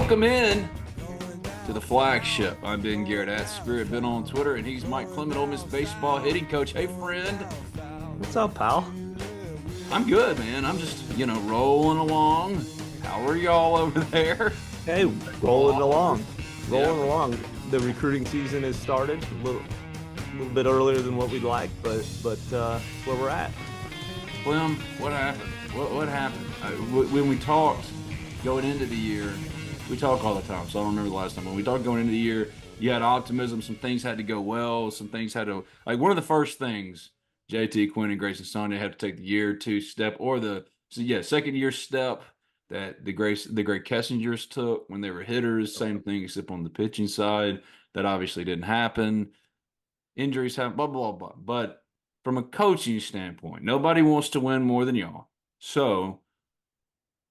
Welcome in to the Flagship. I'm Ben Garrett at Spirit Ben on Twitter, and he's Mike Clement, Ole Miss baseball hitting coach. Hey, friend. What's up, pal? I'm good, man. I'm just, rolling along. How are y'all over there? Hey, rolling along. The recruiting season has started a little bit earlier than what we'd like, but where we're at. Clem, what happened? What happened? When we talked going into the year, we talk all the time, so I don't remember the last time. When we talked going into the year, you had optimism. Some things had to go well. Some things had to, like, one of the first things, JT, Quinn, and Grayson Sonia had to take the year two step, or second year step that the great Kessingers took when they were hitters. Same thing, except on the pitching side. That obviously didn't happen. Injuries happen, blah, blah, blah. But from a coaching standpoint, nobody wants to win more than y'all. So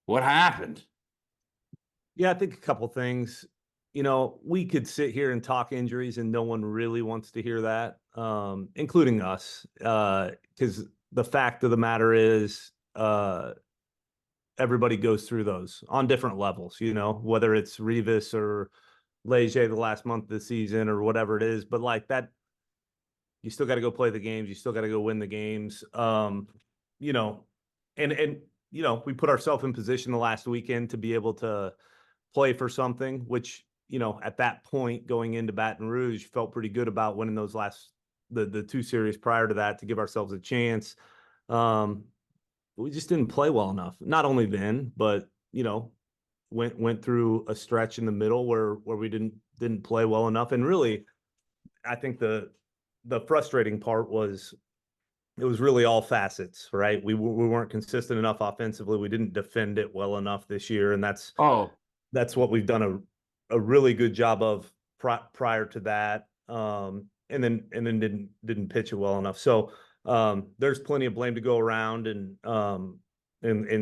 what happened? Yeah, I think a couple things. We could sit here and talk injuries, and no one really wants to hear that, including us, because the fact of the matter is everybody goes through those on different levels, whether it's Revis or Leger the last month of the season or whatever it is. But like that, you still got to go play the games. You still got to go win the games. And we put ourselves in position the last weekend to be able to play for something, which, at that point going into Baton Rouge, felt pretty good about winning those the two series prior to that to give ourselves a chance. We just didn't play well enough. Not only then, but, went through a stretch in the middle where we didn't play well enough. And really, I think the frustrating part was it was really all facets, right? We weren't consistent enough offensively. We didn't defend it well enough this year, and that's what we've done a really good job of prior to that, and then didn't pitch it well enough. So there's plenty of blame to go around, and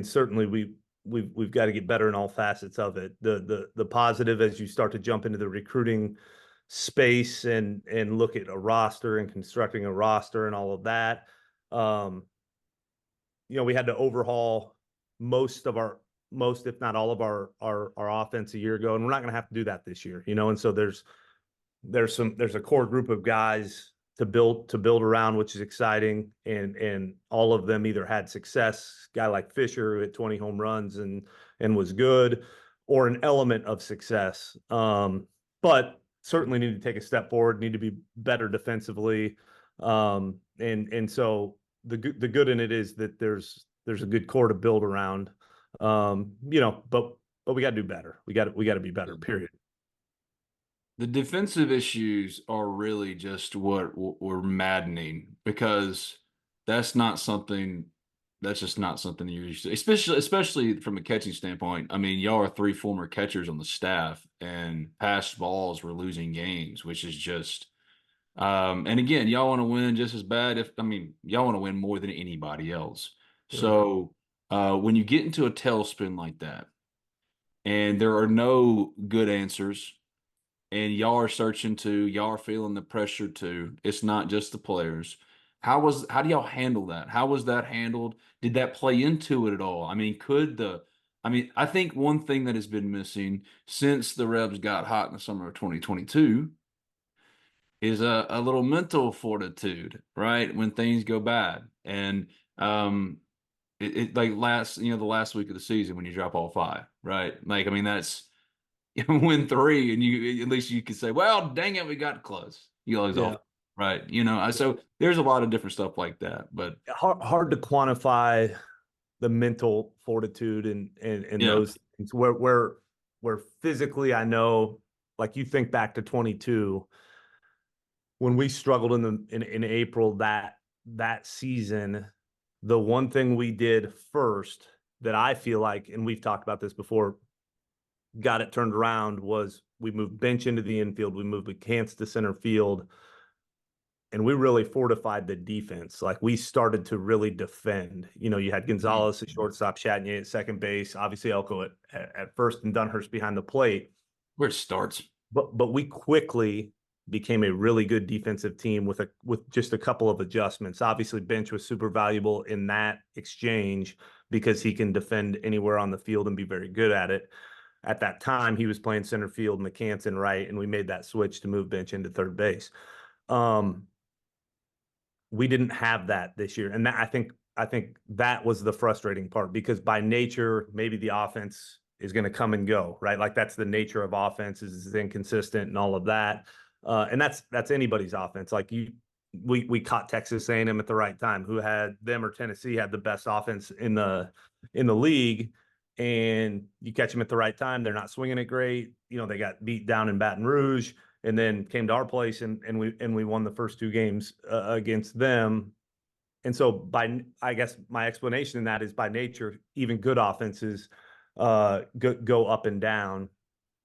certainly we've got to get better in all facets of it. The positive, as you start to jump into the recruiting space and look at a roster and constructing a roster and all of that. We had to overhaul most, if not all of our offense a year ago, and we're not going to have to do that this year, and so there's a core group of guys to build around, which is exciting, and all of them either had success, guy like Fisher who hit 20 home runs and was good, or an element of success, but certainly need to take a step forward, need to be better defensively, and so the good in it is that there's a good core to build around, but we got to do better. We got to be better, period. The defensive issues are really just what were maddening, because that's just not something you're used to, especially from a catching standpoint. I mean, y'all are three former catchers on the staff, and passed balls were losing games, which is just and again, y'all want to win just as bad. Y'all want to win more than anybody else. So when you get into a tailspin like that, and there are no good answers, and y'all are y'all are feeling the pressure too. It's not just the players. How do y'all handle that? How was that handled? Did that play into it at all? I think one thing that has been missing since the Rebs got hot in the summer of 2022 is a little mental fortitude, right? When things go bad. And the last week of the season when you drop all five, right? That's win three, and at least you could say, well, dang it, we got close. Right. So there's a lot of different stuff like that, but hard to quantify the mental fortitude and those things where physically, I know, like, you think back to 22 when we struggled in April that season. The one thing we did first that I feel like, and we've talked about this before, got it turned around, was we moved Bench into the infield, we moved McCants to center field, and we really fortified the defense. Like, we started to really defend. You had Gonzalez at shortstop, Chatagnier at second base, obviously Elko at first, and Dunhurst behind the plate. Where it starts. But we quickly became a really good defensive team with just a couple of adjustments. Obviously, Bench was super valuable in that exchange because he can defend anywhere on the field and be very good at it. At that time, he was playing center field, McCanson right, and we made that switch to move Bench into third base. We didn't have that this year, and I think that was the frustrating part because by nature, maybe the offense is going to come and go, right? Like that's the nature of offense is inconsistent and all of that, and that's anybody's offense. Like we caught Texas A&M at the right time, who had them or Tennessee had the best offense in the league, and you catch them at the right time. They're not swinging it great. They got beat down in Baton Rouge and then came to our place and we won the first two games against them. And so I guess my explanation in that is by nature, even good offenses go up and down.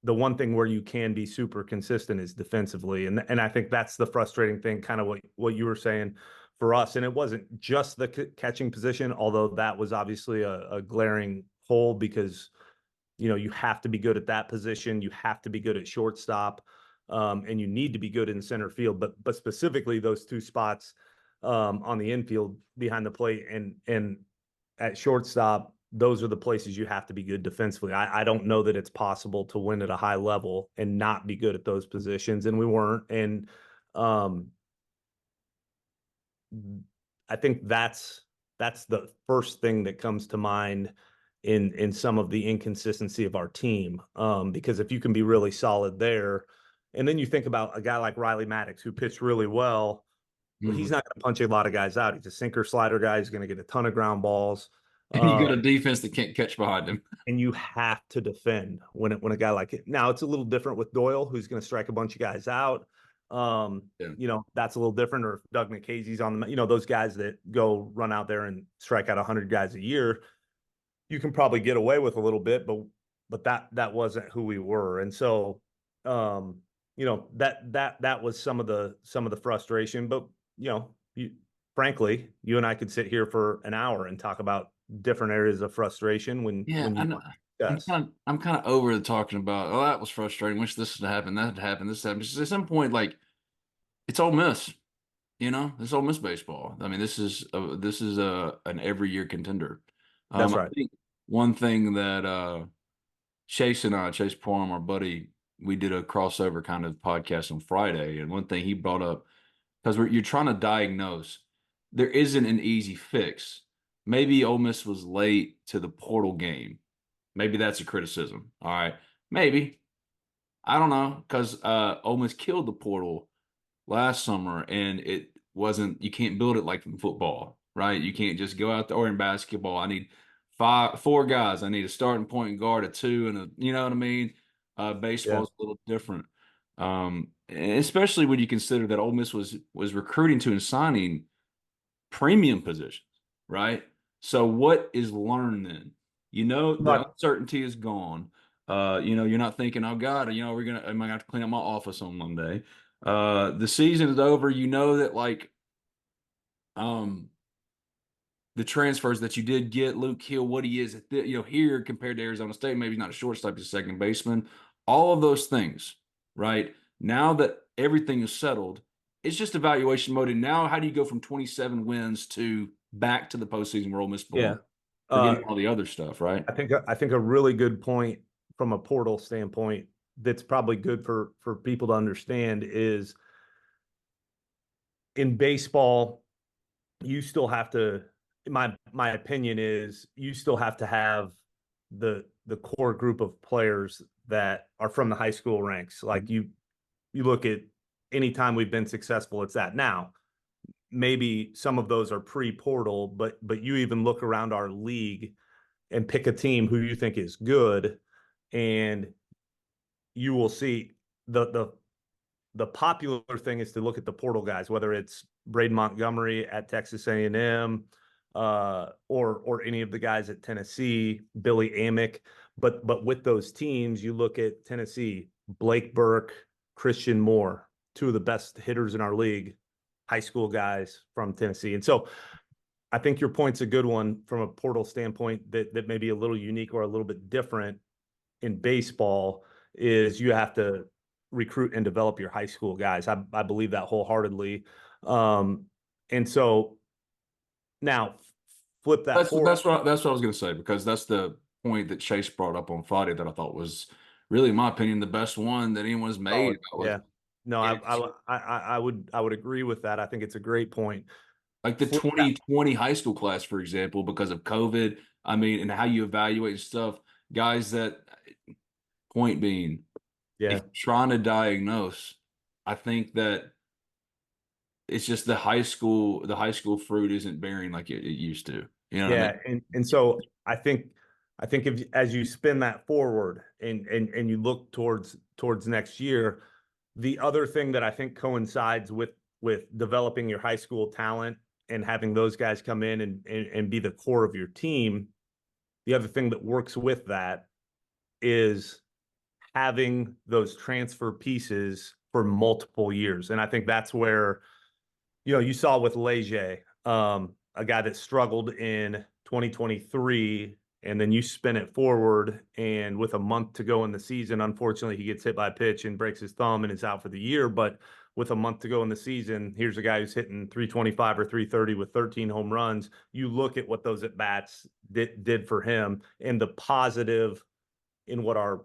The one thing where you can be super consistent is defensively. And I think that's the frustrating thing, kind of what you were saying for us. And it wasn't just the catching position, although that was obviously a glaring hole because, you have to be good at that position. You have to be good at shortstop. And you need to be good in center field, but specifically those two spots on the infield behind the plate and at shortstop, those are the places you have to be good defensively. I don't know that it's possible to win at a high level and not be good at those positions, and we weren't. And I think that's the first thing that comes to mind in some of the inconsistency of our team. Because if you can be really solid there, and then you think about a guy like Riley Maddox who pitched really well. Well, he's not going to punch a lot of guys out. He's a sinker slider guy. He's going to get a ton of ground balls. And you got a defense that can't catch behind him. And you have to defend when a guy like it. Now it's a little different with Doyle, who's going to strike a bunch of guys out. Yeah. That's a little different. Or if Doug Nikhazy's on the, those guys that go run out there and strike out 100 guys a year, you can probably get away with a little bit, but that wasn't who we were. And so, that was some of the frustration. But frankly, you and I could sit here for an hour and talk about different areas of frustration when Yeah, you discuss. I'm kind of over the talking about, oh, that was frustrating. Wish this had happened, that had happened, this happened. Just at some point, like it's Ole Miss, it's Ole Miss baseball. I mean, this is an every year contender. That's I right. think one thing that Chase Parham, our buddy, we did a crossover kind of podcast on Friday, and one thing he brought up because you're trying to diagnose, there isn't an easy fix. Maybe Ole Miss was late to the portal game. Maybe that's a criticism. All right. Maybe. I don't know. Because Ole Miss killed the portal last summer and it wasn't, you can't build it like in football, right? You can't just go out there or in basketball. I need four guys. I need a starting point guard, a two, and you know what I mean? Baseball Yeah. is a little different. And especially when you consider that Ole Miss was recruiting to and signing premium positions, right? So what is learned then? The But uncertainty is gone. You're not thinking, oh God, am I gonna have to clean up my office on Monday? The season is over. You know that um the transfers that you did get, Luke Hill, what he is here compared to Arizona State, maybe he's not a shortstop, he's a second baseman. All of those things, right? Now that everything is settled, it's just evaluation mode. And now, how do you go from 27 wins to back to the postseason where Ole Miss yeah, belongs? Forgetting all the other stuff, right? I think a really good point from a portal standpoint that's probably good for people to understand is in baseball, you still have to. My opinion is you still have to have the core group of players that are from the high school ranks. Like you look at any time we've been successful, it's that. Now, maybe some of those are pre-portal, but you even look around our league and pick a team who you think is good, and you will see the popular thing is to look at the portal guys, whether it's Braden Montgomery at Texas A&M, or any of the guys at Tennessee, Billy Amick. But with those teams, you look at Tennessee, Blake Burke, Christian Moore, two of the best hitters in our league, high school guys from Tennessee. And so I think your point's a good one from a portal standpoint that may be a little unique or a little bit different in baseball is you have to recruit and develop your high school guys. I believe that wholeheartedly. And so now flip that That's forward. that's what I was going to say because that's the point that Chase brought up on Friday that I thought was really, in my opinion, the best one that anyone's made Solid. about like Yeah. No, it's I would agree with that. I think it's a great point. like the Flip that. 2020 high school class, for example, because of COVID. I mean, and how you evaluate stuff, guys that point being, if Yeah. you're trying to diagnose, I think that it's just the high school fruit isn't bearing like it used to. You know what I mean? Yeah, and so I think if as you spin that forward and you look towards next year, the other thing that I think coincides with developing your high school talent and having those guys come in and be the core of your team, the other thing that works with that is having those transfer pieces for multiple years. And I think that's where, you saw with Leger, a guy that struggled in 2023, and then you spin it forward, and with a month to go in the season, unfortunately, he gets hit by a pitch and breaks his thumb and is out for the year. But with a month to go in the season, here's a guy who's hitting 325 or 330 with 13 home runs. You look at what those at bats did for him, and the positive in what our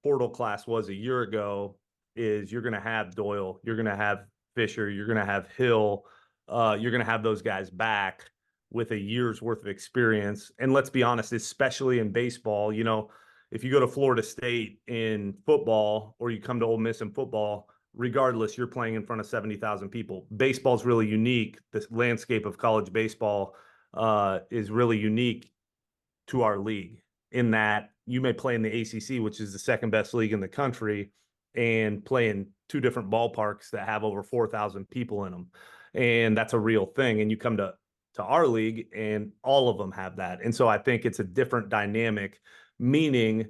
portal class was a year ago is you're going to have Doyle, you're going to have Fisher, you're going to have Hill, you're going to have those guys back with a year's worth of experience. And let's be honest, especially in baseball, if you go to Florida State in football or you come to Ole Miss in football, regardless, you're playing in front of 70,000 people. Baseball's really unique. This landscape of college baseball is really unique to our league in that you may play in the ACC, which is the second best league in the country, and play in two different ballparks that have over 4,000 people in them. And that's a real thing. And you come to our league and all of them have that. And so I think it's a different dynamic, meaning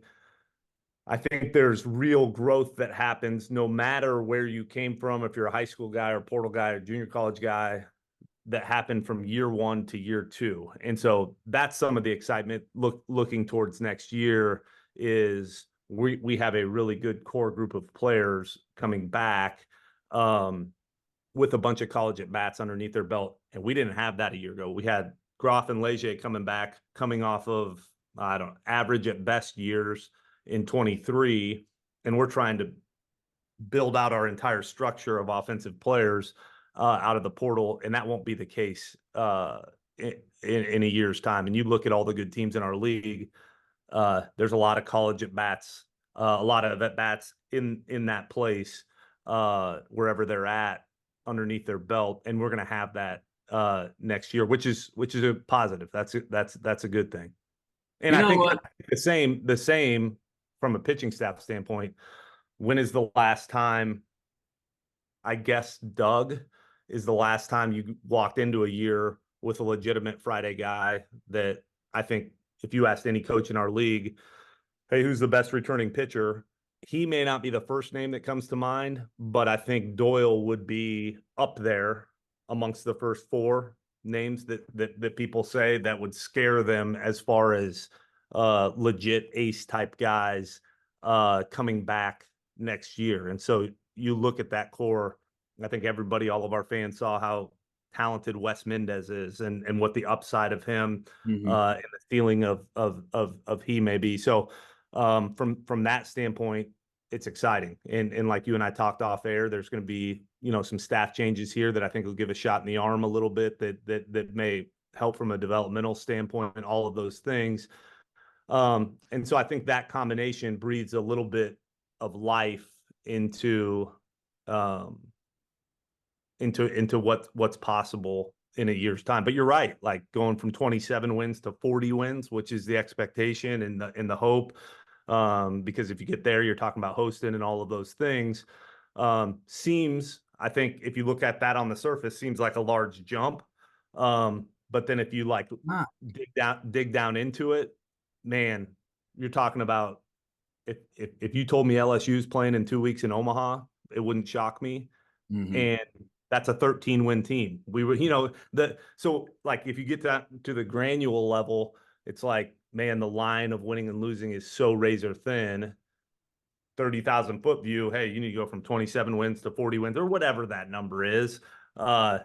I think there's real growth that happens no matter where you came from, if you're a high school guy or portal guy or junior college guy, that happened from year one to year two. And so that's some of the excitement looking towards next year is we have a really good core group of players coming back with a bunch of college at bats underneath their belt. And we didn't have that a year ago. We had Groff and Leger coming back, coming off of, I don't know, average at best years in 23. And we're trying to build out our entire structure of offensive players out of the portal, and that won't be the case in a year's time. And you look at all the good teams in our league, there's a lot of college at bats, a lot of at bats in that place wherever they're at underneath their belt, and we're going to have that next year, which is a positive. That's a good thing. And You I know think what? the same from a pitching staff standpoint. When is the last time? I guess Doug is the last time you walked into a year with a legitimate Friday guy that I think if you asked any coach in our league, hey, who's the best returning pitcher? He may not be the first name that comes to mind, but I think Doyle would be up there amongst the first four names that people say that would scare them as far as legit ace type guys coming back next year. And so you look at that core. I think everybody, all of our fans saw how talented Wes Mendez is and what the upside of him Mhm. and the feeling of he may be. So from that standpoint, it's exciting. And like you and I talked off air, there's going to be, some staff changes here that I think will give a shot in the arm a little bit that may help from a developmental standpoint and all of those things. And so I think that combination breathes a little bit of life um, into what's possible in a year's time. But you're right, like going from 27 wins to 40 wins, which is the expectation and the hope. Because if you get there, you're talking about hosting and all of those things. I think if you look at that on the surface, seems like a large jump. But then if you like Ah. dig down into it, man, you're talking about if you told me LSU's playing in 2 weeks in Omaha, it wouldn't shock me. Mhm. And that's a 13-win team. We were, so like if you get to the granular level, it's like, man, the line of winning and losing is so razor thin. 30,000 foot view, hey, you need to go from 27 wins to 40 wins or whatever that number is.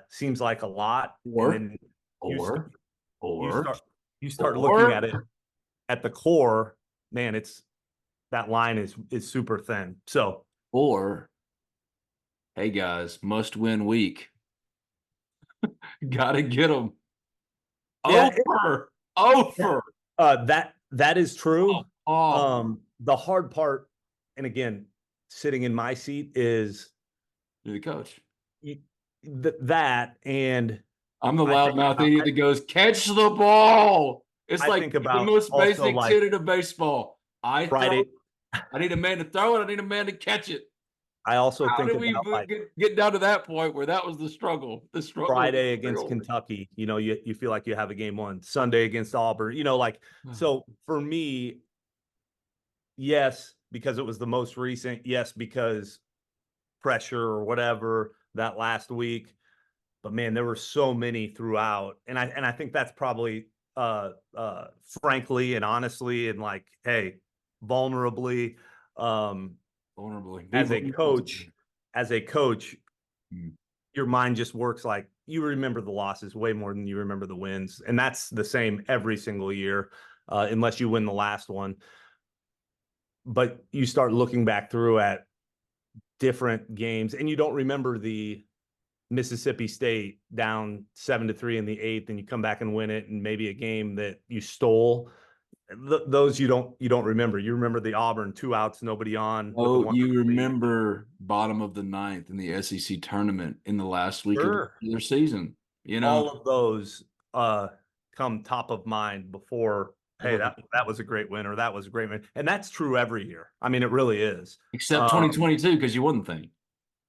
Seems like a lot. And Or, then you start or, you or, start you start looking at it or at the core, man, that line is super thin. So Or, hey guys, must win week. Gotta get them yeah, over, over. that is true. Oh, The hard part, and again, sitting in my seat is you're the coach. that, and I'm the I think loudmouth about idiot that goes, catch the ball. It's I like think the about most also basic like tenet of baseball. I throw, Friday. I need a man to throw it, I need a man to catch it. I also How think did we about like get down to that point where that was the struggle? The struggle was Friday against real. Kentucky. You feel like you have a game won. Sunday against Auburn. Like so for me, yes, because it was the most recent. Yes, because pressure or whatever that last week. But man, there were so many throughout, and I think that's probably frankly and honestly and like, hey, vulnerably, um, Vulnerably. Be as a vulnerable. coach, as a coach, Mm. your mind just works like you remember the losses way more than you remember the wins, and that's the same every single year, unless you win the last one. But you start looking back through at different games, and you don't remember the Mississippi State down 7-3 in the eighth, and you come back and win it, and maybe a game that you stole. Those you don't remember. You remember the Auburn 2 outs, nobody on with the Oh, one you lead. remember bottom of the ninth in the SEC tournament in the last week of the Sure, regular season. You know, all of those come top of mind before. Hey, that was a great win, or that was a great win, and that's true every year. I mean, it really is. except Um, 2022 because you wouldn't think.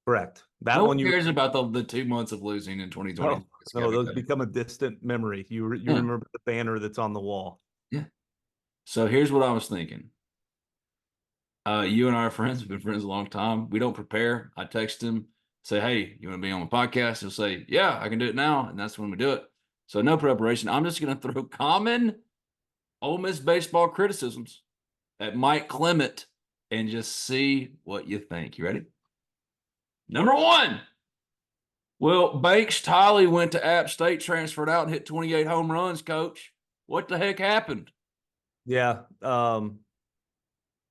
correct. That No one one you cares about the 2 months of losing in 2020. no It's got to no be those done. become a distant memory. You Yeah, remember the banner that's on the wall. yeah. So here's what I was thinking. You and I are friends. We've been friends a long time. We don't prepare. I text him, say, "Hey, you want to be on my podcast?" He'll say, "Yeah, I can do it now," and that's when we do it. So no preparation. I'm just going to throw common Ole Miss baseball criticisms at Mike Clement and just see what you think. You ready? Number one. Well, Banks Tiley went to App State, transferred out, and hit 28 home runs, coach. What the heck happened? Yeah,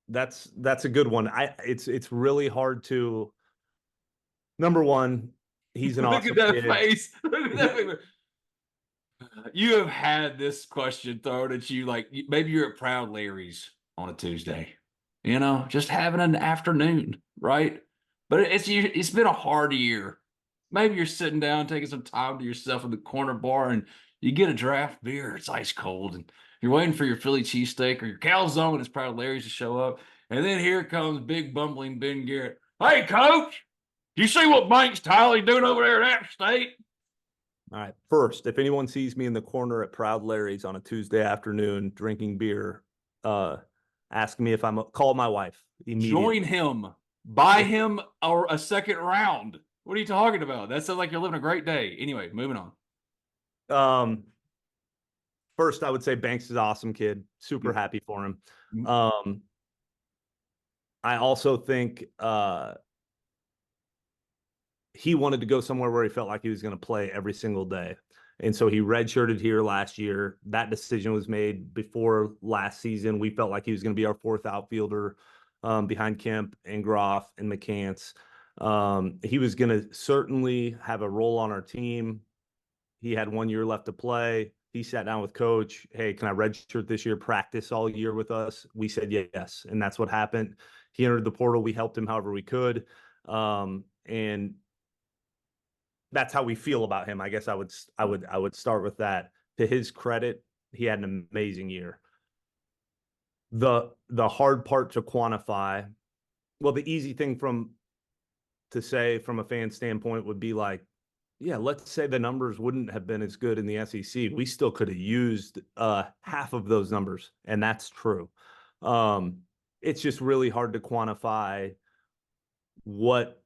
that's a good one. It's really hard to. Number one, he's an Look at awesome that kid. face. Look at that face. You have had this question thrown at you like maybe you're at Proud Larry's on a Tuesday, just having an afternoon, right? But it's been a hard year. Maybe you're sitting down taking some time to yourself in the corner bar and you get a draft beer. It's ice cold and you're waiting for your Philly cheesesteak or your calzone and it's Proud Larry's to show up. And then here comes big bumbling Ben Garrett. Hey, coach, you see what Banks Tiley doing over there at App State? All right. First, if anyone sees me in the corner at Proud Larry's on a Tuesday afternoon drinking beer, ask me if call my wife Join immediately. him. Buy him a second round. What are you talking about? That sounds like you're living a great day. Anyway, moving on. Um, first, I would say Banks is an awesome kid. Super Mm-hmm. happy for him. I also think he wanted to go somewhere where he felt like he was going to play every single day. And so he redshirted here last year. That decision was made before last season. We felt like he was going to be our fourth outfielder behind Kemp and Groff and McCants. He was going to certainly have a role on our team. He had 1 year left to play. He sat down with coach. Hey, can I redshirt this year, practice all year with us? We said yes. And that's what happened. He entered the portal. We helped him however we could. And that's how we feel about him. I guess I would start with that. To his credit, he had an amazing year. The hard part to quantify, well, the easy thing to say from a fan standpoint would be like, yeah, let's say the numbers wouldn't have been as good in the SEC. We still could have used half of those numbers, and that's true. It's just really hard to quantify what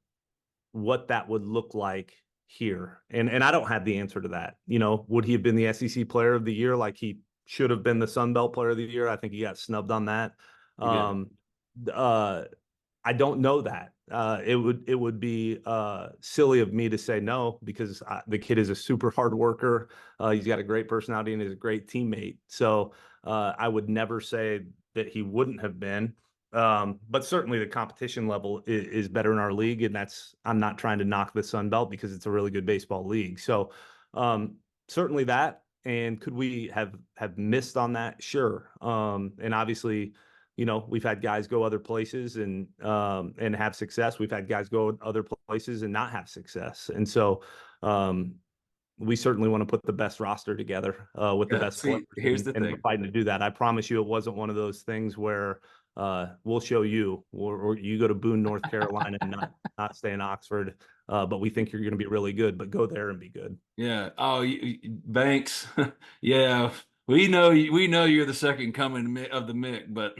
that would look like here. And I don't have the answer to that. Would he have been the SEC player of the year like he should have been the Sun Belt player of the year? I think he got snubbed on that. We did. I don't know that. It would be silly of me to say no because the kid is a super hard worker. He's got a great personality and is a great teammate. So I would never say that he wouldn't have been. But certainly the competition level is better in our league, and I'm not trying to knock the Sun Belt because it's a really good baseball league. So certainly that. And could we have missed on that? Sure. And obviously, we've had guys go other places and have success. We've had guys go other places and not have success. And so we certainly want to put the best roster together with the Yeah. best players, See, here's the and we're thing. fighting to do that. I promise you, it wasn't one of those things where we'll show you, or you go to Boone, North Carolina, and not stay in Oxford, but we think you're going to be really good, but go there and be good. Yeah. Oh, Banks. Yeah. We know you're the second coming of the Mick, but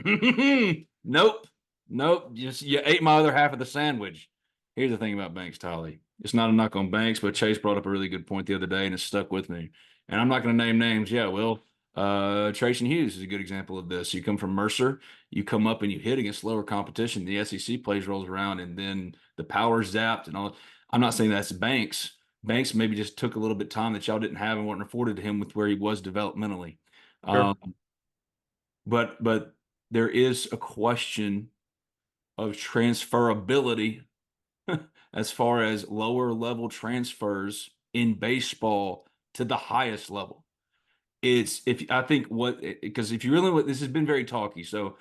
nope. Nope. Just you ate my other half of the sandwich. Here's the thing about Banks, Tolly. It's not a knock on Banks, but Chase brought up a really good point the other day and it stuck with me. And I'm not going to name names. Yeah, well, Trace and Hughes is a good example of this. You come from Mercer, you come up and you hit against lower competition. The SEC plays rolls around and then the power's zapped and all. I'm not saying that's Banks. Banks maybe just took a little bit of time that y'all didn't have and weren't afforded to him with where he was developmentally. Sure. Um, but there is a question of transferability as far as lower level transfers in baseball to the highest level. It's if I think what because if you really this has been very talky. So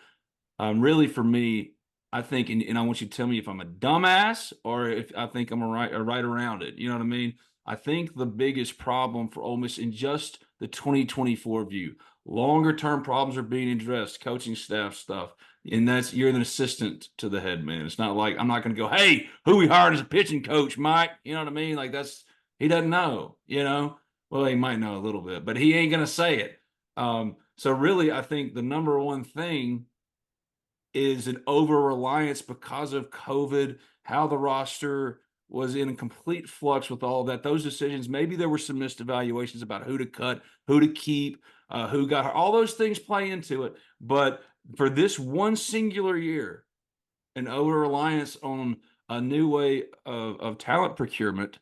really for me, I think, and I want you to tell me if I'm a dumbass or if I think I'm right around it. You know what I mean? I think the biggest problem for Ole Miss in just the 2024 view, longer term problems are being addressed, coaching staff stuff, and that's you're an assistant to the head man. It's not like I'm not going to go, hey, who we hired as a pitching coach, Mike? You know what I mean? Like he doesn't know. Well, he might know a little bit, but he ain't going to say it. So really, I think the number one thing is an over reliance because of COVID, how the roster was in complete flux with all of that. Those decisions, maybe there were some missed evaluations about who to cut, who to keep, who got all those things play into it. But for this one singular year, an over reliance on a new way of talent procurement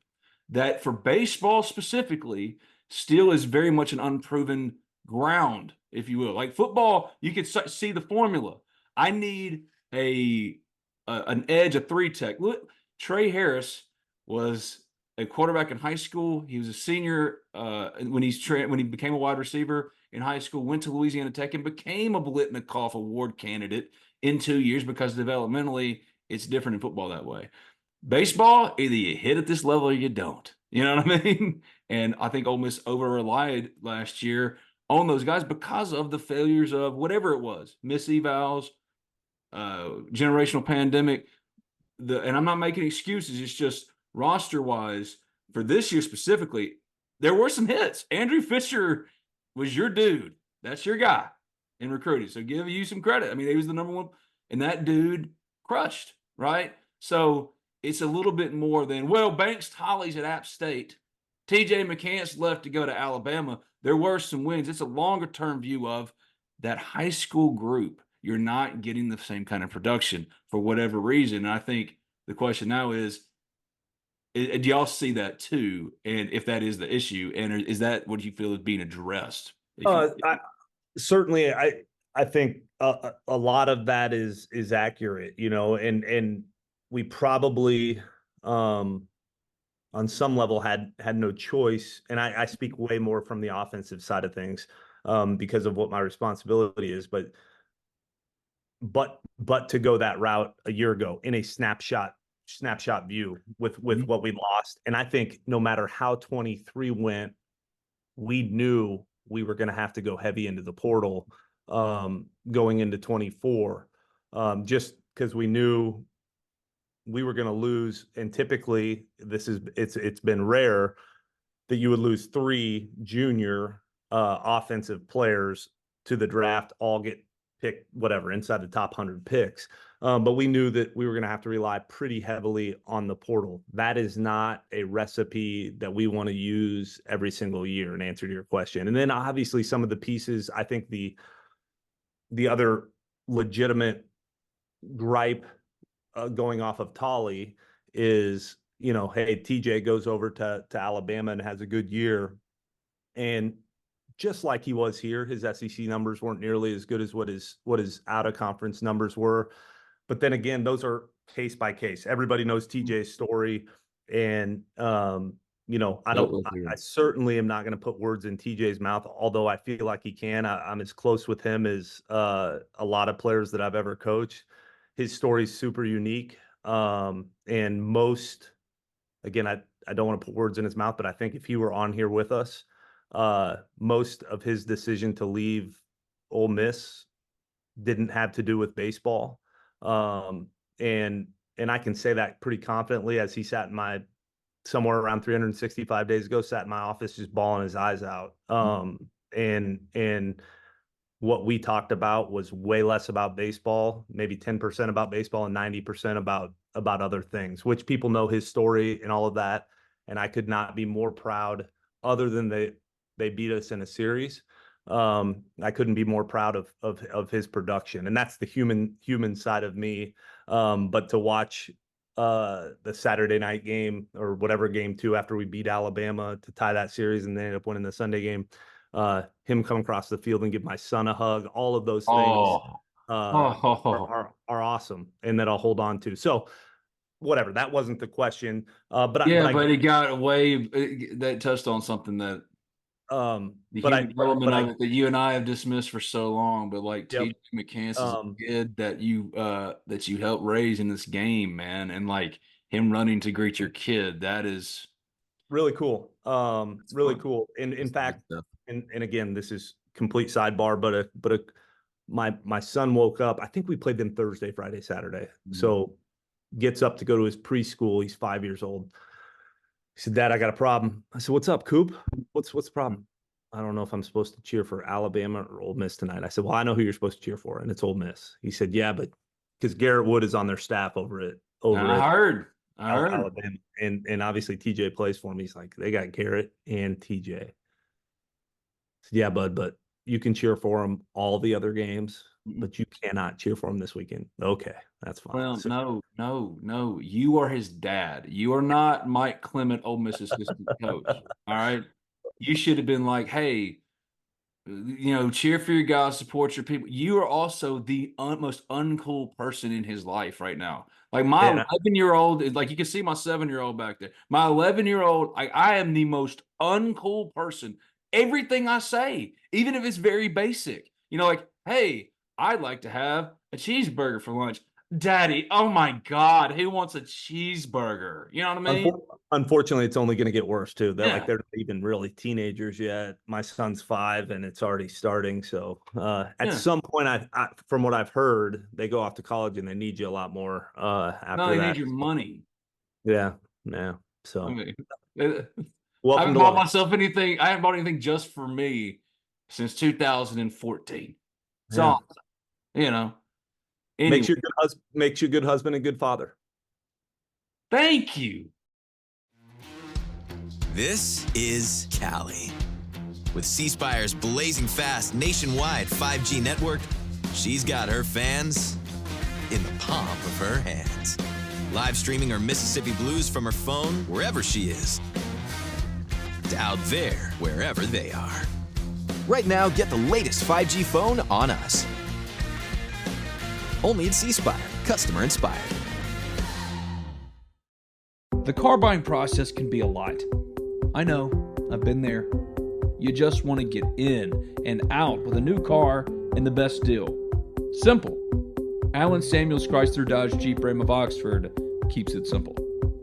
that for baseball specifically still is very much an unproven ground, if you will. Like football, you could see the formula. I need an edge, a three tech. Look, Trey Harris was a quarterback in high school. He was a senior when he became a wide receiver in high school. Went to Louisiana Tech and became a Blitnikoff Award candidate in 2 years because developmentally it's different in football that way. Baseball, either you hit at this level or you don't. You know what I mean? And I think Ole Miss over relied last year on those guys because of the failures of whatever it was, miss evals, generational pandemic. And I'm not making excuses. It's just roster wise for this year specifically, there were some hits. Andrew Fisher was your dude. That's your guy in recruiting. So give you some credit. I mean, he was the number one, and that dude crushed, right? So it's a little bit more than, well, Banks Tolley's at App State. TJ McCants left to go to Alabama. There were some wins. It's a longer term view of that high school group. You're not getting the same kind of production for whatever reason. And I think the question now is, do y'all see that too? And if that is the issue, and is that what you feel is being addressed? If you, Certainly, I think a lot of that is accurate, and we probably on some level had no choice. And I speak way more from the offensive side of things because of what my responsibility is, but to go that route a year ago in a snapshot view with what we lost. And I think no matter how 23 went, we knew we were going to have to go heavy into the portal going into 24 just because we knew we were going to lose. And typically it's been rare that you would lose 3 junior offensive players to the draft, all get picked, whatever, inside the top 100 picks. But we knew that we were going to have to rely pretty heavily on the portal. That is not a recipe that we want to use every single year, in answer to your question. And then obviously some of the pieces, I think the other legitimate gripe going off of Tolley is, hey, TJ goes over to Alabama and has a good year. And just like he was here. His SEC numbers weren't nearly as good as what his out of conference numbers were. But then again, those are case by case. Everybody knows TJ's story, and I certainly am not going to put words in TJ's mouth, although I feel like he can. I'm as close with him as a lot of players that I've ever coached. His story is super unique, and most, again, I don't want to put words in his mouth, but I think if he were on here with us, most of his decision to leave Ole Miss didn't have to do with baseball. And I can say that pretty confidently, as he sat in somewhere around 365 days ago, sat in my office just bawling his eyes out. And what we talked about was way less about baseball, maybe 10% about baseball and 90% about other things, which people know his story and all of that. And I could not be more proud, other than they beat us in a series. I couldn't be more proud of his production, and that's the human side of me. But to watch the Saturday night game, or whatever, game 2 after we beat Alabama to tie that series and then ended up winning the Sunday game, him come across the field and give my son a hug, all of those things are awesome, and that I'll hold on to. So whatever, that wasn't the question. But he got away. That touched on something that the human element of it that you and I have dismissed for so long. But like, TJ McCants is a kid that you helped raise in this game, man, and like him running to greet your kid, that is really cool. Really cool. And in fact, and again, this is complete sidebar, but my son woke up. I think we played them Thursday, Friday, Saturday. So gets up to go to his preschool. He's 5 years old. He said, "Dad, I got a problem." I said, "What's up, Coop? What's the problem?" "I don't know if I'm supposed to cheer for Alabama or Ole Miss tonight." I said, "Well, I know who you're supposed to cheer for, and it's Ole Miss." He said, "Yeah, but because Garrett Wood is on their staff over at Alabama, and obviously TJ plays for him." He's like, "They got Garrett and TJ." I said, "Yeah, bud, but you can cheer for them all the other games, but you cannot cheer for him this weekend." "Okay, that's fine." Well, no. You are his dad. You are not Mike Clement, Ole Miss assistant coach. All right. You should have been like, "Hey, cheer for your guys, support your people." You are also the most uncool person in his life right now. Like my 11-year-old, like you can see my 7-year-old back there. My 11-year-old, I am the most uncool person. Everything I say, even if it's very basic, like, "Hey, I'd like to have a cheeseburger for lunch." "Daddy, oh my God, who wants a cheeseburger?" You know what I mean? Unfortunately, it's only going to get worse too. They're not even really teenagers yet. My son's 5, and it's already starting. So at some point, I from what I've heard, they go off to college and they need you a lot more after that. They need your money. Yeah. So I mean, I haven't bought myself anything. I haven't bought anything just for me since 2014. So, anyway. Makes you a good husband and good father. Thank you. This is Callie. With C Spire's blazing fast nationwide 5G network, she's got her fans in the palm of her hands. Live streaming her Mississippi Blues from her phone wherever she is, to out there wherever they are. Right now, get the latest 5G phone on us. Only at C Spire, customer inspired. The car buying process can be a lot. I know, I've been there. You just want to get in and out with a new car and the best deal. Simple. Allen Samuels Chrysler Dodge Jeep Ram of Oxford keeps it simple.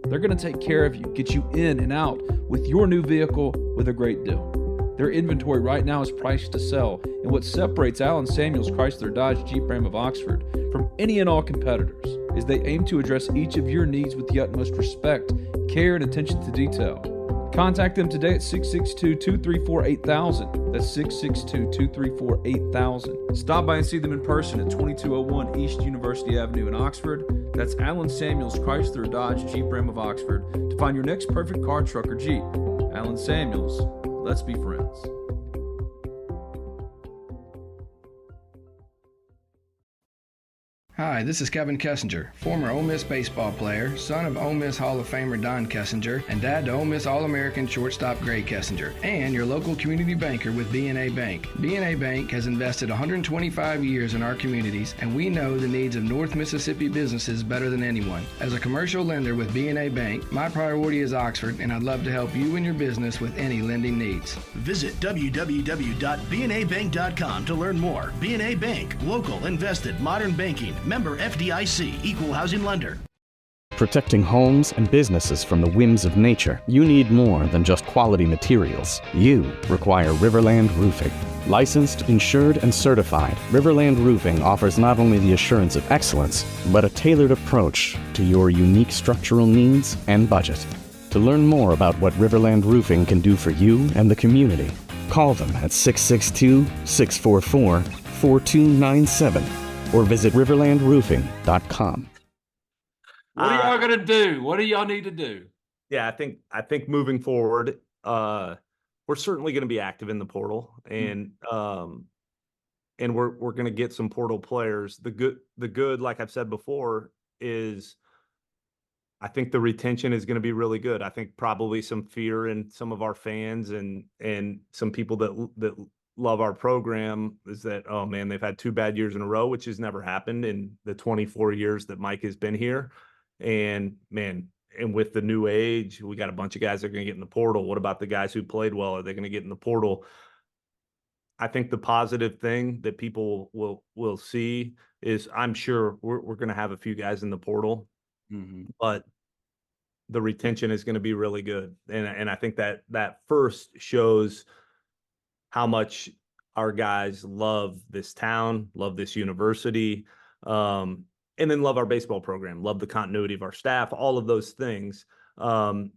They're going to take care of you, get you in and out with your new vehicle with a great deal. Their inventory right now is priced to sell, and what separates Allen Samuels Chrysler Dodge Jeep Ram of Oxford from any and all competitors is they aim to address each of your needs with the utmost respect, care, and attention to detail. Contact them today at 662-234-8000. That's 662-234-8000. Stop by and see them in person at 2201 East University Avenue in Oxford. That's Allen Samuels Chrysler Dodge Jeep Ram of Oxford to find your next perfect car, truck, or Jeep. Allen Samuels, let's be friends. Hi, this is Kevin Kessinger, former Ole Miss baseball player, son of Ole Miss Hall of Famer Don Kessinger, and dad to Ole Miss All-American shortstop Gray Kessinger, and your local community banker with B&A Bank. B&A Bank has invested 125 years in our communities, and we know the needs of North Mississippi businesses better than anyone. As a commercial lender with B&A Bank, my priority is Oxford, and I'd love to help you and your business with any lending needs. Visit www.bnabank.com to learn more. B&A Bank, local, invested, modern banking. Member FDIC, equal housing lender. Protecting homes and businesses from the whims of nature, you need more than just quality materials. You require Riverland Roofing. Licensed, insured, and certified, Riverland Roofing offers not only the assurance of excellence, but a tailored approach to your unique structural needs and budget. To learn more about what Riverland Roofing can do for you and the community, call them at 662-644-4297 or visit riverlandroofing.com. What are y'all gonna do? What do y'all need to do? Yeah, I think moving forward, we're certainly going to be active in the portal, and we're going to get some portal players. The good, like I've said before, is I think the retention is going to be really good. I think probably some fear in some of our fans and some people that love our program is that, oh man, they've had 2 bad years in a row, which has never happened in the 24 years that Mike has been here. And man, and with the new age, we got a bunch of guys that are going to get in the portal. What about the guys who played well? Are they going to get in the portal? I think the positive thing that people will see is I'm sure we're going to have a few guys in the portal, but the retention is going to be really good. And I think that first shows how much our guys love this town, love this university, and then love our baseball program, love the continuity of our staff, all of those things. And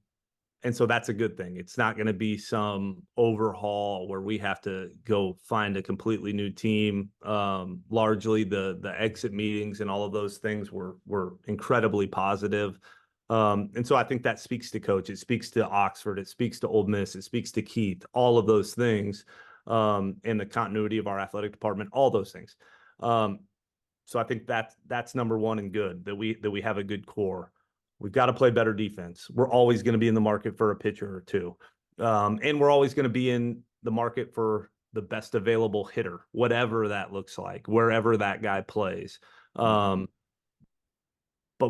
so that's a good thing. It's not going to be some overhaul where we have to go find a completely new team. Largely the exit meetings and all of those things were incredibly positive. And so I think that speaks to Coach. It speaks to Oxford. It speaks to Ole Miss. It speaks to Keith, all of those things, and the continuity of our athletic department, all those things. So I think that's number one and good, that we have a good core. We've got to play better defense. We're always going to be in the market for a pitcher or two. And we're always going to be in the market for the best available hitter, whatever that looks like, wherever that guy plays. But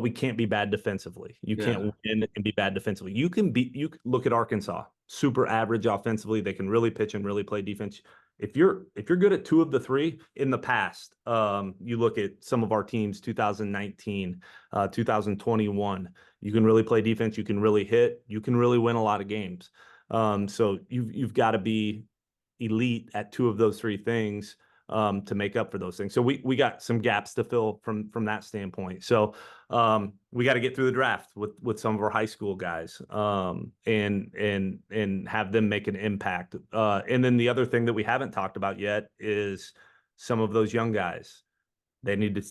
we can't be bad defensively. You can't win and be bad defensively. You can look at Arkansas, super average offensively. They can really pitch and really play defense. If you're good at 2 of the 3 in the past, you look at some of our teams, 2019, 2021, you can really play defense. You can really hit. You can really win a lot of games. So you've got to be elite at 2 of those 3 things to make up for those things. So we got some gaps to fill from that standpoint. So we got to get through the draft with some of our high school guys and have them make an impact. And then the other thing that we haven't talked about yet is some of those young guys. They need to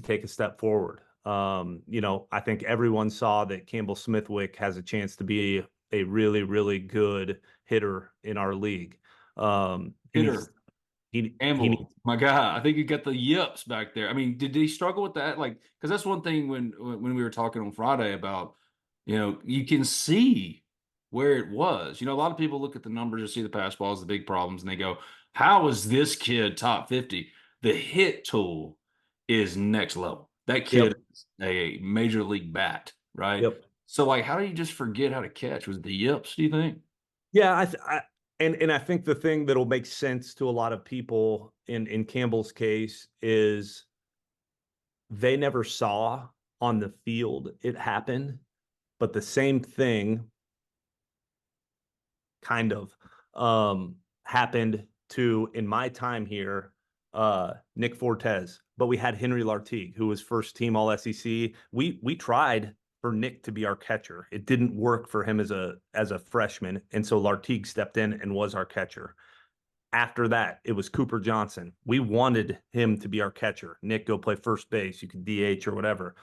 take a step forward. I think everyone saw that Campbell Smithwick has a chance to be a really, really good hitter in our league. Campbell, my God, I think you got the yips back there. I mean, did he struggle with that? Like, because that's one thing when we were talking on Friday about, you can see where it was. A lot of people look at the numbers and see the pass balls, the big problems, and they go, how is this kid top 50? The hit tool is next level. That kid is a major league bat, right? Yep. So, like, how do you just forget how to catch? Was it the yips, do you think? Yeah, And I think the thing that'll make sense to a lot of people in Campbell's case is they never saw on the field it happen, but the same thing kind of happened to, in my time here, Nick Fortes. But we had Henry Lartigue, who was first team All SEC. We tried for Nick to be our catcher. It didn't work for him as a freshman, and so Lartigue stepped in and was our catcher. After that, it was Cooper Johnson. We wanted him to be our catcher. Nick, go play first base. You could DH or whatever.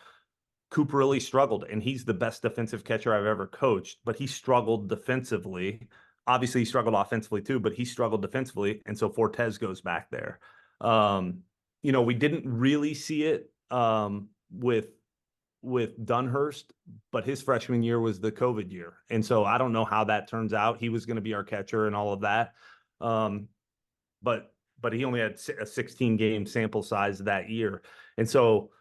Cooper really struggled, and he's the best defensive catcher I've ever coached, but he struggled defensively. Obviously, he struggled offensively too, but he struggled defensively, and so Fortes goes back there. We didn't really see it with Dunhurst, but his freshman year was the COVID year. And so I don't know how that turns out. He was going to be our catcher and all of that. But he only had a 16 game sample size that year. And so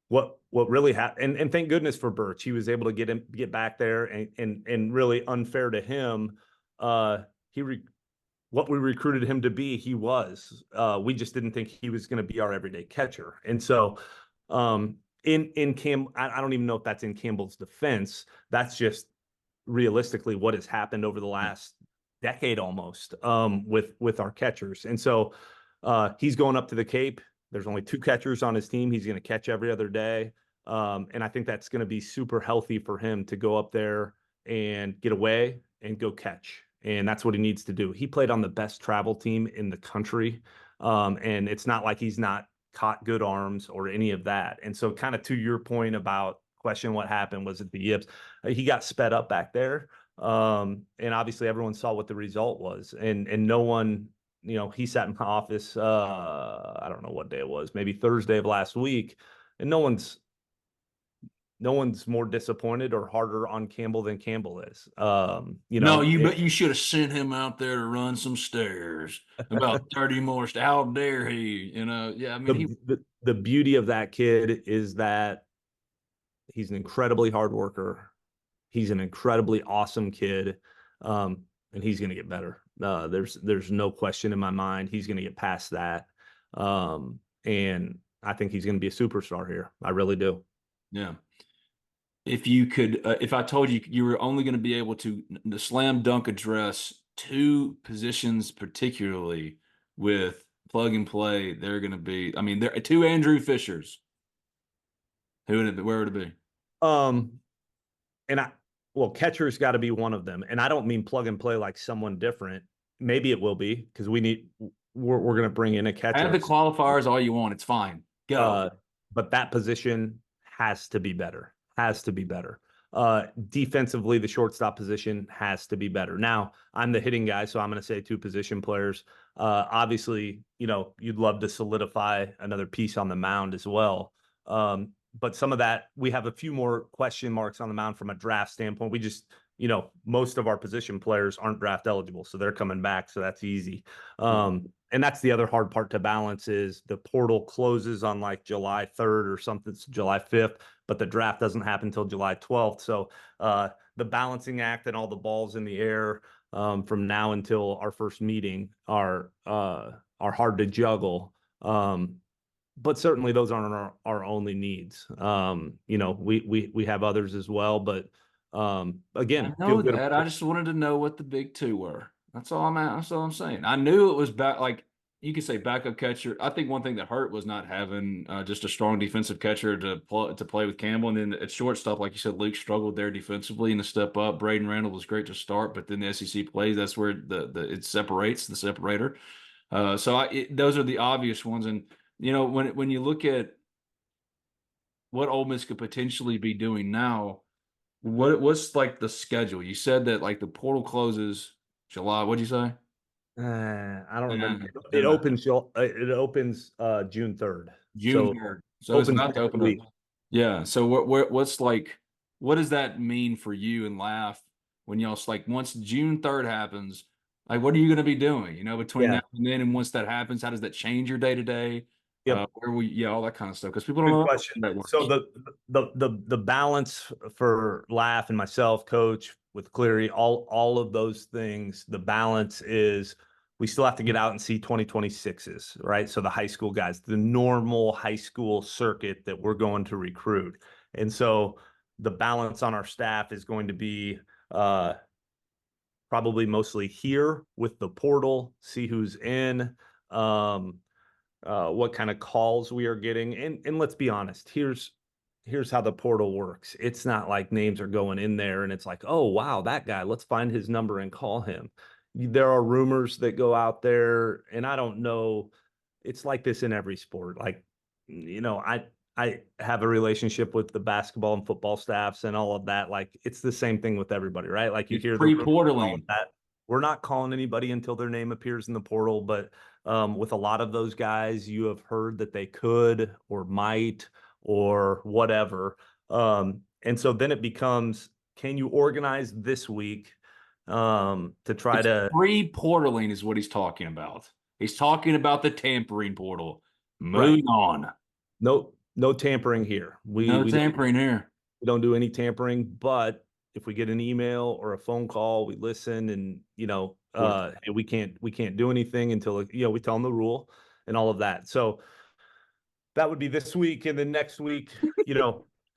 what really happened, and thank goodness for Birch, he was able to get back there, and really unfair to him, what we recruited him to be, he was. We just didn't think he was going to be our everyday catcher. And so in Cam, I don't even know if that's in Campbell's defense. That's just realistically what has happened over the last decade almost, with our catchers. And so he's going up to the Cape. There's only 2 catchers on his team. He's going to catch every other day. And I think that's going to be super healthy for him to go up there and get away and go catch. And that's what he needs to do. He played on the best travel team in the country. And it's not like he's not caught good arms or any of that. And so kind of to your point about question what happened, was it the yips? He got sped up back there. And obviously everyone saw what the result was. And no one, he sat in my office, I don't know what day it was, maybe Thursday of last week, and no one's more disappointed or harder on Campbell than Campbell is. But you should have sent him out there to run some stairs. About 30 more. How dare he? Yeah. I mean, the beauty of that kid is that he's an incredibly hard worker. He's an incredibly awesome kid, and he's going to get better. There's no question in my mind he's going to get past that, and I think he's going to be a superstar here. I really do. Yeah. If you could, if I told you you were only going to be able to slam dunk address 2 positions particularly with plug and play, they're going to be. I mean, there are 2 Andrew Fishers. Who would it be? Where would it be? Catcher's got to be one of them. And I don't mean plug and play like someone different. Maybe it will be, because we're going to bring in a catcher. Add the qualifiers all you want. It's fine. Go. But that position has to be better. Defensively, the shortstop position has to be better. Now, I'm the hitting guy, so I'm going to say 2 position players. Obviously, you'd love to solidify another piece on the mound as well. But some of that, we have a few more question marks on the mound from a draft standpoint. We just, most of our position players aren't draft eligible, so they're coming back. So that's easy. And that's the other hard part to balance, is the portal closes on like July 3rd or something, July 5th, but the draft doesn't happen until July 12th. So the balancing act and all the balls in the air from now until our first meeting are hard to juggle. But certainly those aren't our only needs. We have others as well, but again, I know that. I just wanted to know what the big 2 were. That's all I'm saying. I knew it was like you could say backup catcher. I think one thing that hurt was not having just a strong defensive catcher to play with Campbell. And then at shortstop, like you said, Luke struggled there defensively and to step up. Braden Randall was great to start, but then the SEC plays, that's where it separates, the separator. Those are the obvious ones. And when you look at what Ole Miss could potentially be doing now, what's like the schedule? You said that like the portal closes July. What'd you say? I don't remember. It opens June 3rd. June 3rd. So it's about to open up. Yeah. So what's like? What does that mean for you and Laugh when y'all like once June 3rd happens? Like, what are you going to be doing? Between now and then, and once that happens, how does that change your day to day? Yep. All that kind of stuff, because people don't know. Question. So the balance for Laugh and myself, Coach, with Cleary, all of those things, the balance is we still have to get out and see 2026s, right? So the high school guys, the normal high school circuit that we're going to recruit. And so the balance on our staff is going to be probably mostly here with the portal, see who's in, what kind of calls we are getting. And let's be honest, here's how the portal works. It's not like names are going in there and it's like, oh, wow, that guy, let's find his number and call him. There are rumors that go out there, and I don't know. It's like this in every sport. Like, I have a relationship with the basketball and football staffs and all of that. Like, it's the same thing with everybody, right? Like you hear pre-portaling that. we're not calling anybody until their name appears in the portal, but with a lot of those guys, you have heard that they could or might or whatever. And so then it becomes, can you organize this week to try to pre-portaling is what he's talking about. He's talking about the tampering portal. Right. Moving on. No tampering here. No tampering here. We don't do any tampering, but if we get an email or a phone call, we listen and, hey, we can't do anything until, we tell them the rule and all of that. So that would be this week. And then next week,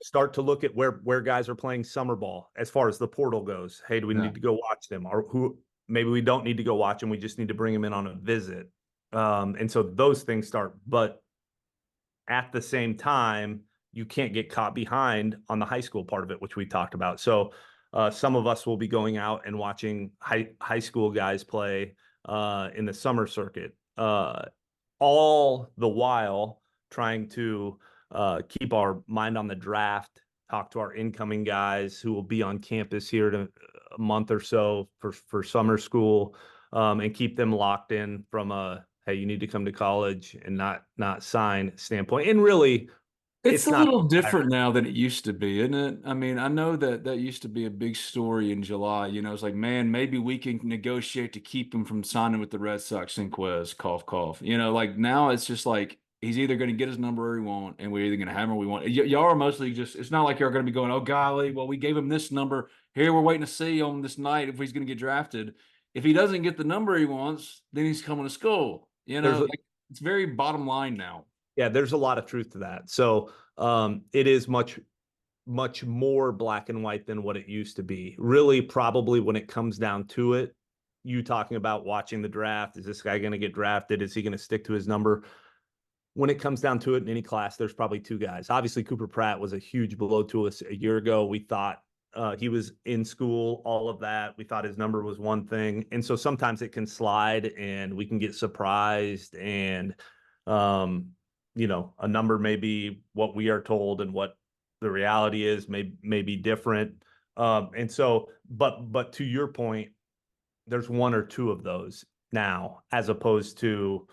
start to look at where guys are playing summer ball as far as the portal goes. Hey, do we need to go watch them, or who? Maybe we don't need to go watch them. We just need to bring them in on a visit. And so those things start, but at the same time, you can't get caught behind on the high school part of it, which we talked about. So some of us will be going out and watching high school guys play in the summer circuit, all the while trying to keep our mind on the draft, talk to our incoming guys who will be on campus here in a month or so for summer school, and keep them locked in from a, hey, you need to come to college and not sign standpoint. And really, it's a little different now than it used to be, isn't it? I mean, I know that used to be a big story in July. It's like, man, maybe we can negotiate to keep him from signing with the Red Sox. Sinquez, cough, cough. Like now it's just like he's either going to get his number or he won't, and we're either going to have him or we won't. Y'all are mostly just, it's not like you're going to be going, oh, golly, well, we gave him this number. Here, we're waiting to see on this night if he's going to get drafted. If he doesn't get the number he wants, then he's coming to school. It's very bottom line now. Yeah, there's a lot of truth to that. So it is much more black and white than what it used to be. Really, probably when it comes down to it, you talking about watching the draft, is this guy going to get drafted? Is he going to stick to his number? When it comes down to it in any class, there's probably two guys. Obviously, Cooper Pratt was a huge blow to us a year ago. We thought he was in school, all of that. We thought his number was one thing. And so sometimes it can slide and we can get surprised, and a number may be what we are told and what the reality is may be different. And so, but to your point, there's one or two of those now, as opposed to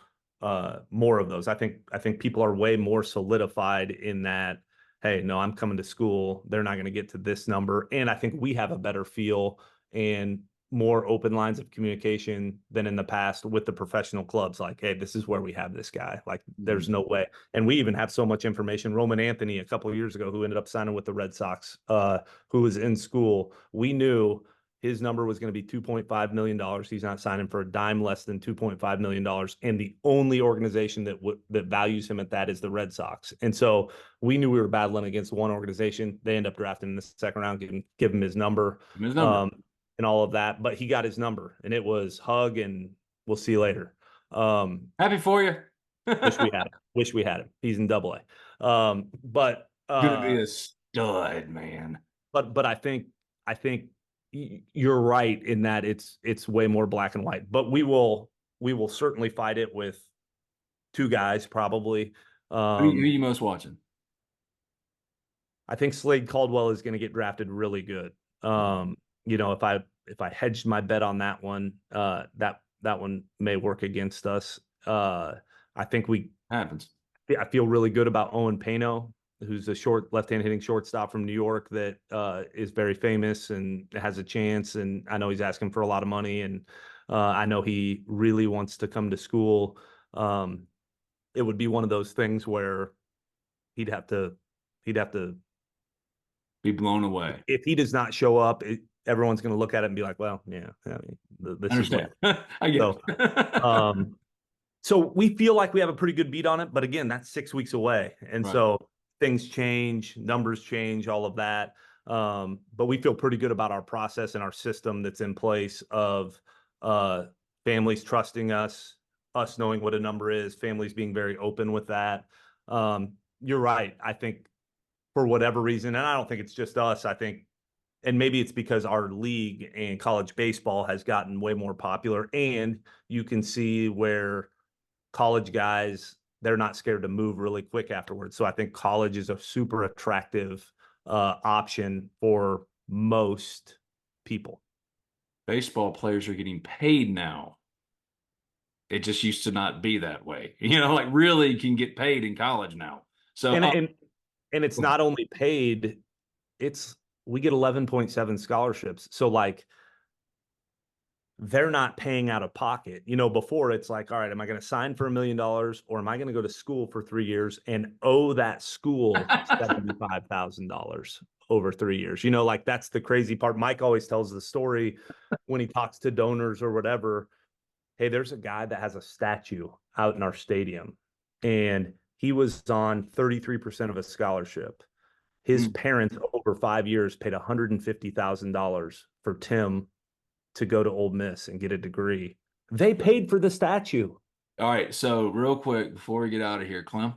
more of those. I think people are way more solidified in that, hey, no, I'm coming to school. They're not going to get to this number. And I think we have a better feel and more open lines of communication than in the past with the professional clubs. Like, hey, this is where we have this guy. Like, there's no way. And we even have so much information. Roman Anthony, a couple of years ago, who ended up signing with the Red Sox, who was in school, we knew his number was going to be $2.5 million. He's not signing for a dime less than $2.5 million. And the only organization that values him at that is the Red Sox. And so we knew we were battling against one organization. They end up drafting in the second round, give him his number. And all of that, but he got his number, and it was hug and we'll see you later. Happy for you. Wish we had him. He's in AA. But gonna be a stud, man. But I think you're right in that it's way more black and white. But we will certainly fight it with two guys probably. Who are you most watching? I think Slade Caldwell is going to get drafted really good. If I hedged my bet on that one, that one may work against us. I think happens. I feel really good about Owen Pano, who's a short left-hand hitting shortstop from New York that is very famous and has a chance. And I know he's asking for a lot of money, and I know he really wants to come to school. It would be one of those things where he'd have to be blown away if he does not show up. Everyone's going to look at it and be like, well, yeah, I mean, this is what. I get it. So we feel like we have a pretty good beat on it, but again, that's 6 weeks away. And so things change, numbers change, all of that. But we feel pretty good about our process and our system that's in place of families trusting us knowing what a number is, families being very open with that. You're right. I think for whatever reason, and I don't think it's just us, and maybe it's because our league and college baseball has gotten way more popular, and you can see where college guys, they're not scared to move really quick afterwards. So I think college is a super attractive option for most people. baseball players are getting paid now. It just used to not be that way. Like really can get paid in college now. So And it's not only paid, we get 11.7 scholarships. So like they're not paying out of pocket. Before it's like, all right, am I going to sign for $1 million or am I going to go to school for 3 years and owe that school $75,000 over 3 years? Like that's the crazy part. Mike always tells the story when he talks to donors or whatever. Hey, there's a guy that has a statue out in our stadium and he was on 33% of a scholarship. His parents over 5 years paid $150,000 for Tim to go to Ole Miss and get a degree. They paid for the statue. All right. So real quick, before we get out of here, Clem,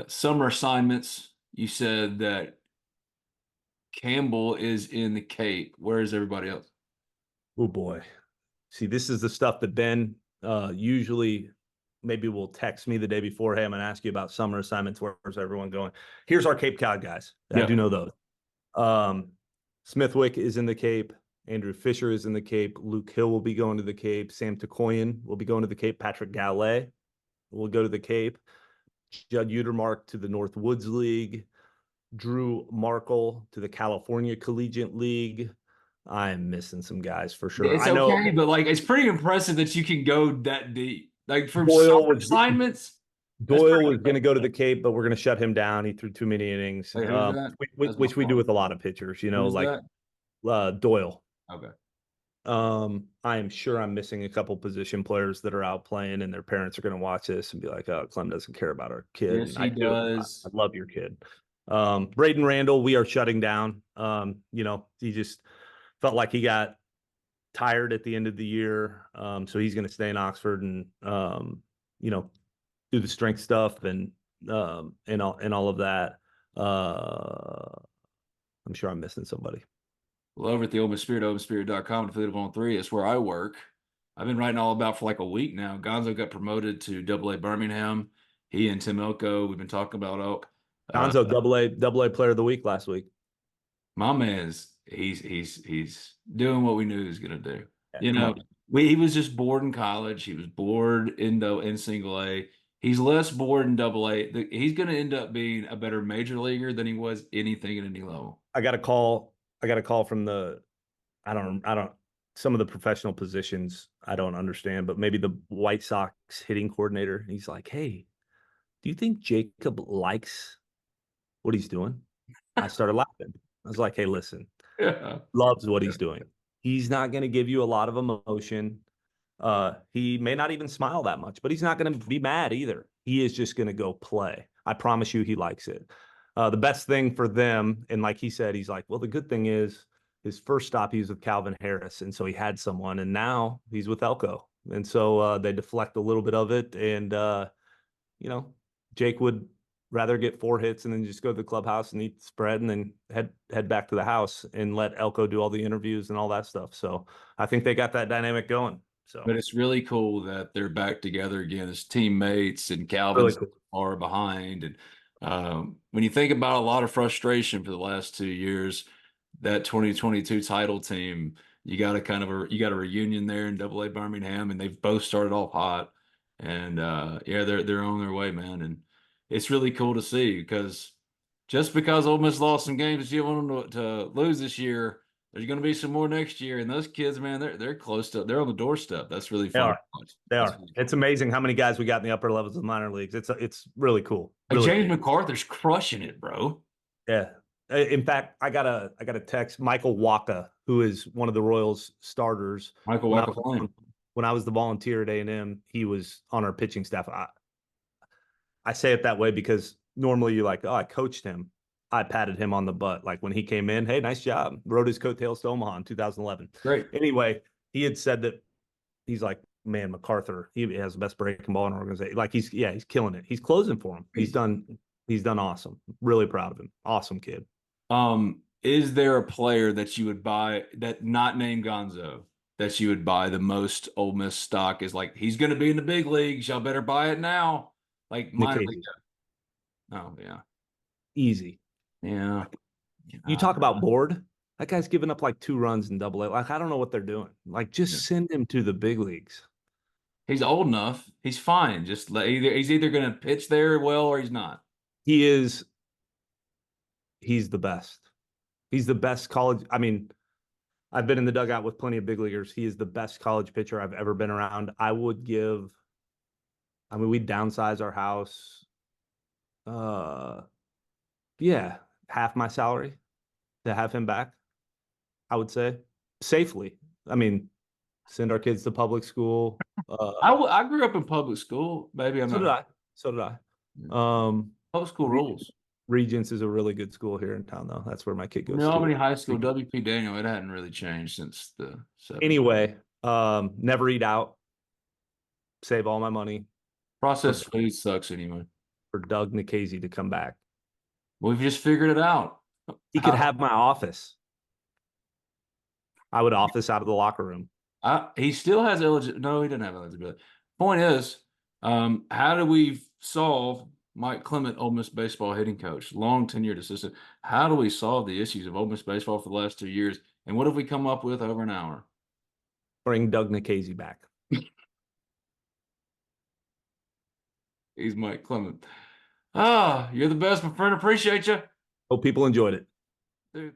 summer assignments, you said that Campbell is in the Cape. Where is everybody else? Oh boy. See, this is the stuff that Ben usually maybe will text me the day before. Hey, I'm going to ask you about summer assignments. Where's everyone going? Here's our Cape Cod guys. I do know those. Smithwick is in the Cape. Andrew Fisher is in the Cape. Luke Hill will be going to the Cape. Sam Takoyan will be going to the Cape. Patrick Gallet will go to the Cape. Judd Utermark to the North Woods League. Drew Markle to the California Collegiate League. I'm missing some guys for sure. It's okay, but like it's pretty impressive that you can go that deep. Like for assignments. Doyle was going to go to the Cape, but we're going to shut him down. He threw too many innings, which we do with a lot of pitchers. Doyle. Okay. I am sure I'm missing a couple position players that are out playing, and their parents are going to watch this and be like, "Oh, Clem doesn't care about our kid." Yes, he does. I love your kid. Braden Randall, we are shutting down. He just felt like he got tired at the end of the year, so he's going to stay in Oxford and do the strength stuff and all of that. I'm sure I'm missing somebody. Well, over at the Ole Miss Spirit, OleMissSpirit.com, affiliate on 3, that's where I work. I've been writing all about for like a week now. Gonzo got promoted to AA Birmingham. He and Tim Elko, we've been talking about Elk. Gonzo, double A player of the week last week. My man's he's doing what we knew he was gonna do. Yeah, he was just bored in college. He was bored in single A. He's less bored in double A. He's gonna end up being a better major leaguer than he was anything at any level. I got a call from some of the professional positions I don't understand, but maybe the White Sox hitting coordinator. He's like, "Hey, do you think Jacob likes what he's doing?" I started laughing. I was like, "Hey, listen, loves what he's doing. He's not going to give you a lot of emotion. He may not even smile that much, but he's not going to be mad either. He is just going to go play. I promise you he likes it." The best thing for them, and like he said, he's like, well, the good thing is his first stop, he was with Calvin Harris, and so he had someone, and now he's with Elko. And so they deflect a little bit of it, and, Jake would rather get 4 hits and then just go to the clubhouse and eat spread and then head back to the house and let Elko do all the interviews and all that stuff. So I think they got that dynamic going. So, but it's really cool that they're back together again as teammates, and Calvin's really far behind. And when you think about a lot of frustration for the last 2 years, that 2022 title team, you got a reunion there in AA Birmingham, and they've both started off hot, and they're on their way, man. And it's really cool to see, because just because Ole Miss lost some games you want them to lose this year, there's going to be some more next year, and those kids, man, they're close to, they're on the doorstep. That's really fun. They are. It's amazing how many guys we got in the upper levels of the minor leagues. It's really cool. Like James MacArthur's crushing it, bro. Yeah. In fact, I got a text. Michael Waka, who is one of the Royals starters. Michael Waka. When I was the volunteer at A&M, he was on our pitching staff. I say it that way because normally you're like, oh, I coached him. I patted him on the butt. Like when he came in, hey, nice job. Rode his coattails to Omaha in 2011. Great. Anyway, he had said that he's like, man, MacArthur, he has the best breaking ball in our organization. Like he's killing it. He's closing for him. He's done awesome. Really proud of him. Awesome kid. Is there a player that you would buy, that not named Gonzo, that you would buy the most Ole Miss stock is like, he's going to be in the big leagues, y'all better buy it now? Like minor league. Oh yeah. Easy. Yeah. You talk about bored. That guy's given up like 2 runs in Double A. Like, I don't know what they're doing. Like, just send him to the big leagues. He's old enough. He's fine. Just he's either going to pitch there well or he's not. He's the best. He's the best college. I mean, I've been in the dugout with plenty of big leaguers. He is the best college pitcher I've ever been around. We'd downsize our house. Yeah, half my salary to have him back, I would say, safely. I mean, send our kids to public school. I grew up in public school. Maybe I'm So did not. I. So did I. Public school rules. Regents is a really good school here in town, though. That's where my kid goes to. Albany High School, W.P. Daniel, it hadn't really changed since the 70s. Anyway, never eat out. Save all my money Processed food sucks anyway. for Doug Nikhazy to come back. We've just figured it out. He could have my office. I would office out of the locker room. He still has eligibility. No, he doesn't have eligibility. Point is, how do we solve Mike Clement, Ole Miss baseball hitting coach, long tenured assistant? How do we solve the issues of Ole Miss baseball for the last 2 years? And what have we come up with over an hour? Bring Doug Nikhazy back. He's Mike Clement. You're the best, my friend. Appreciate you. Hope people enjoyed it. Dude,